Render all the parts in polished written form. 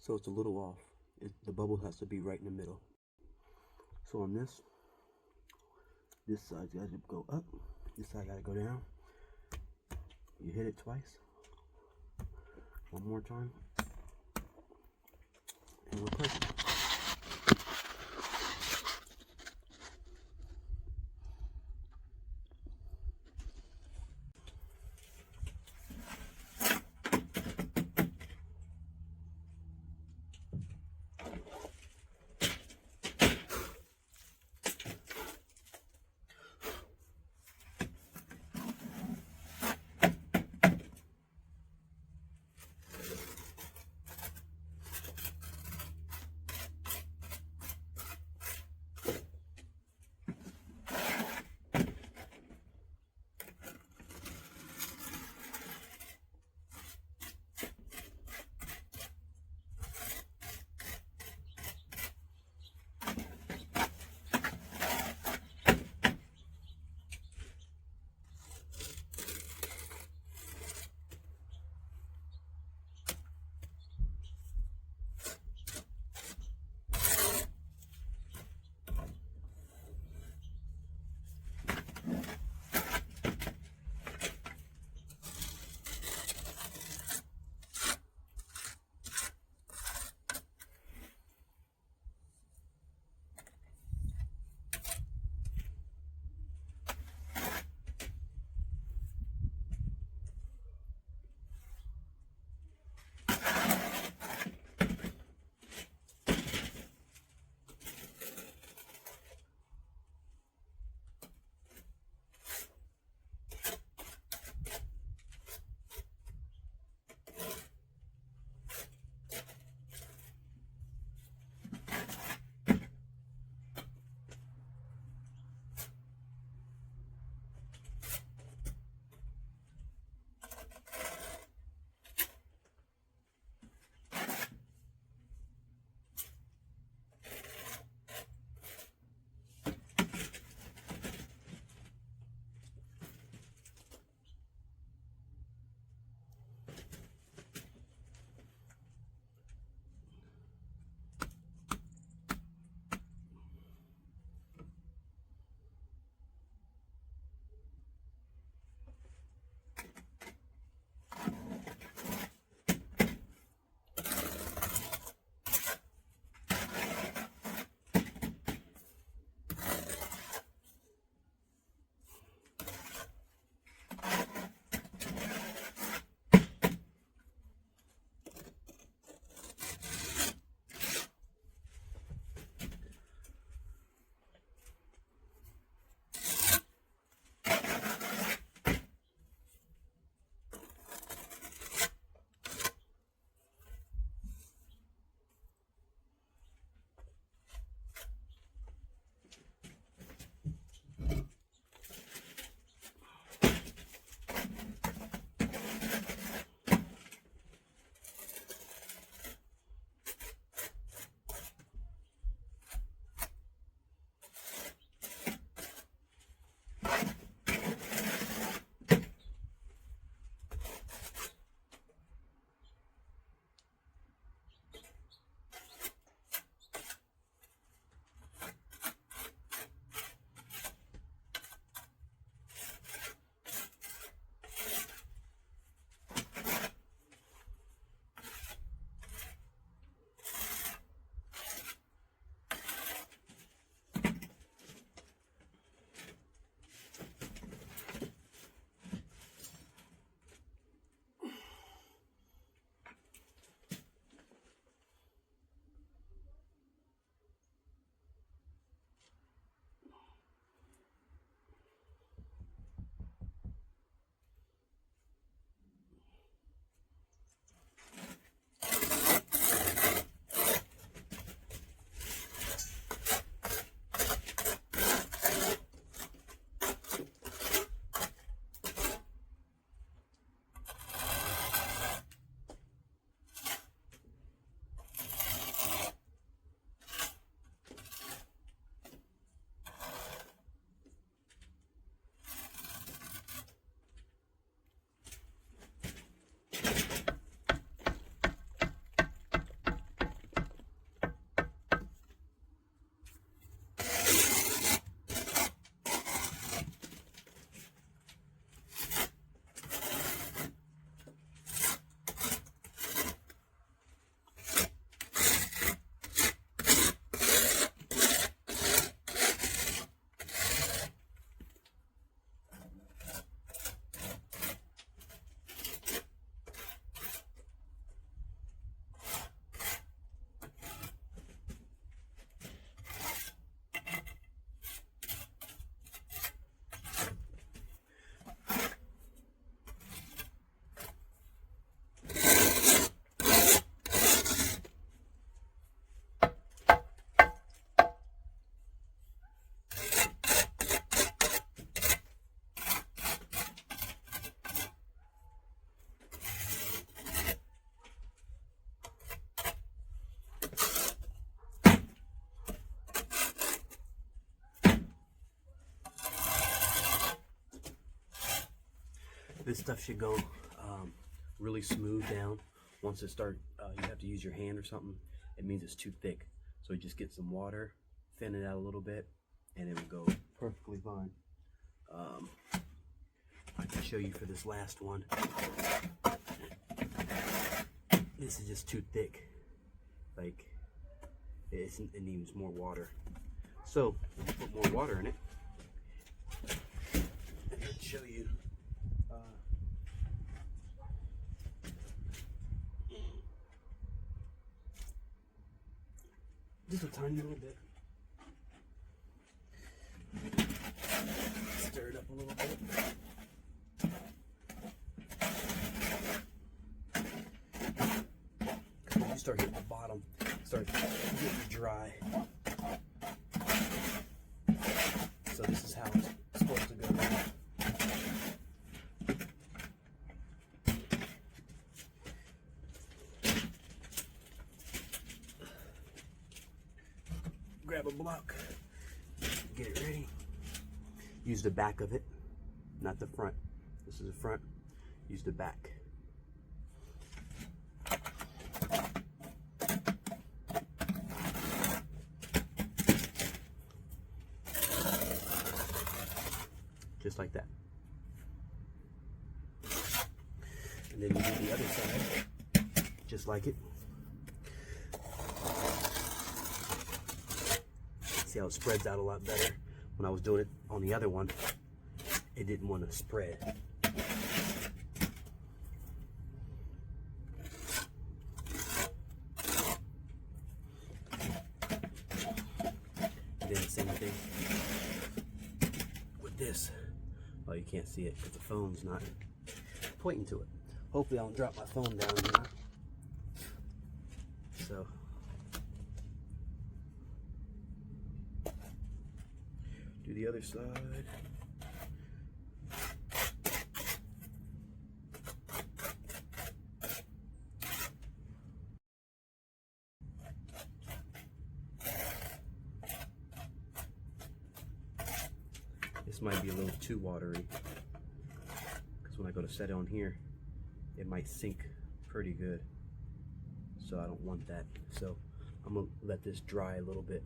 So it's a little off. The bubble has to be right in the middle. So on this side got to go up, this side got to go down. You hit it twice. One more time. And we're perfect. This stuff should go really smooth down. Once it starts, you have to use your hand or something. It means it's too thick. So you just get some water, thin it out a little bit, and it will go perfectly fine. I can show you for this last one. This is just too thick. Like, it needs more water. So, put more water in it. And then show you. Just a tiny little bit. Stir it up a little bit. When you start hitting the bottom, start getting dry. So this is how it's supposed to go down. Grab a block, get it ready. Use the back of it, not the front. This is the front, use the back. Just like that. And then you do the other side, just like it. See how it spreads out a lot better. When I was doing it on the other one, it didn't want to spread. And then the same thing with this. Oh, you can't see it because the phone's not pointing to it. Hopefully I don't drop my phone down here. So do the other side. This might be a little too watery because when I go to set it on here, it might sink pretty good. So I don't want that. So I'm gonna let this dry a little bit.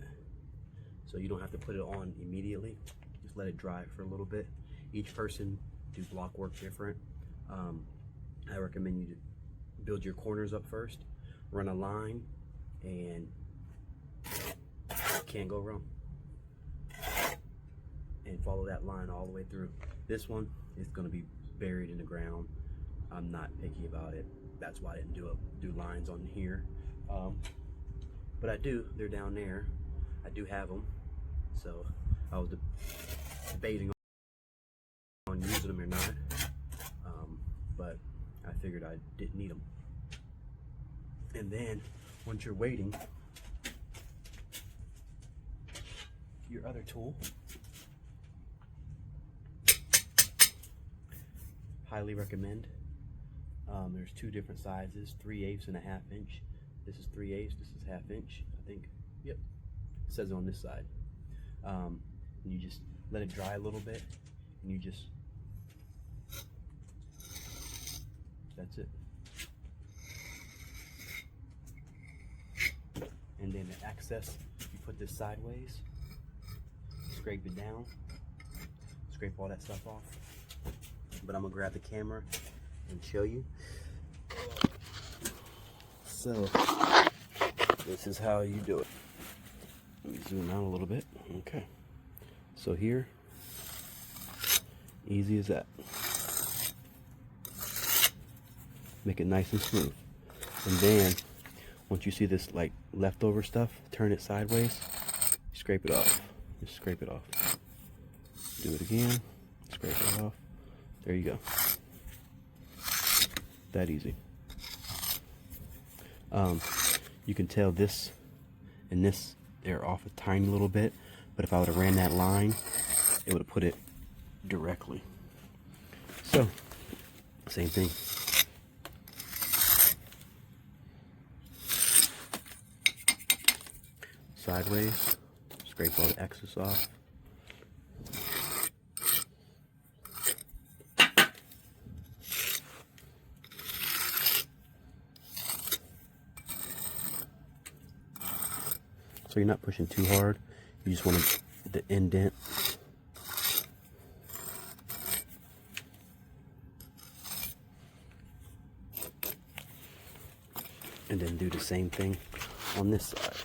So you don't have to put it on immediately. Just let it dry for a little bit. Each person do block work different. I recommend you to build your corners up first, run a line, and can't go wrong. And follow that line all the way through. This one is gonna be buried in the ground. I'm not picky about it. That's why I didn't do lines on here. But I do, they're down there. I do have them. So I was debating on using them or not, but I figured I didn't need them. And then once you're waiting, your other tool, highly recommend. There's two different sizes, 3/8 and a 1/2 inch. This is 3/8, this is 1/2 inch, I think. Yep, it says on this side. And you just let it dry a little bit, and you just, that's it. And then the excess, you put this sideways, scrape it down, scrape all that stuff off. But I'm gonna grab the camera and show you. So this is how you do it. Let me zoom out a little bit. Okay. So here, easy as that. Make it nice and smooth. And then once you see this like leftover stuff, turn it sideways, scrape it off. Just scrape it off. Do it again, scrape it off. There you go. That easy. You can tell this and this, they're off a tiny little bit, but if I would have ran that line, it would have put it directly. So, same thing. Sideways, scrape all the excess off. so you're not pushing too hard. You just want to indent. And then do the same thing on this side.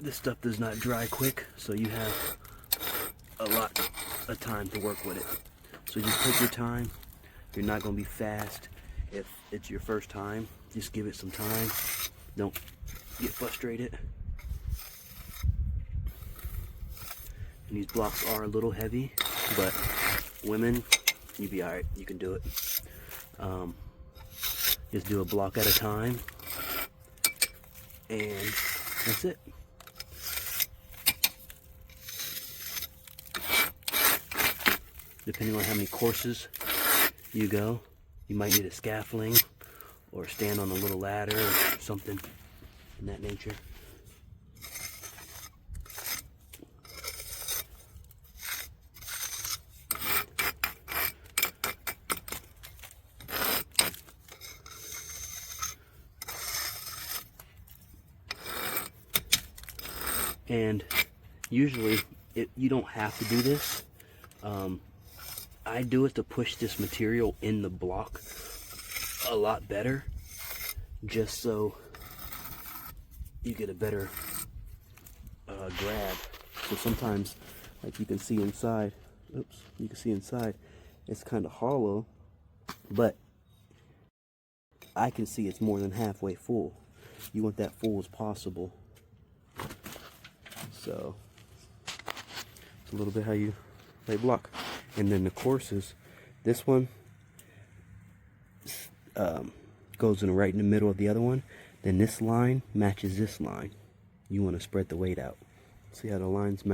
This stuff does not dry quick, so you have a lot of time to work with it. So just take your time. You're not going to be fast. If it's your first time, just give it some time. Don't get frustrated. And these blocks are a little heavy, but women, you'll be alright. You can do it. Just do a block at a time, and that's it. Depending on how many courses you go, you might need a scaffolding or stand on a little ladder or something in that nature. And usually you don't have to do this. I do it to push this material in the block a lot better, just so you get a better grab. So sometimes, like you can see inside, you can see inside, it's kind of hollow, but I can see it's more than halfway full. You want that full as possible. So it's a little bit how you lay block. And then the courses, this one goes in right in the middle of the other one. Then this line matches this line. You want to spread the weight out. See how the lines match?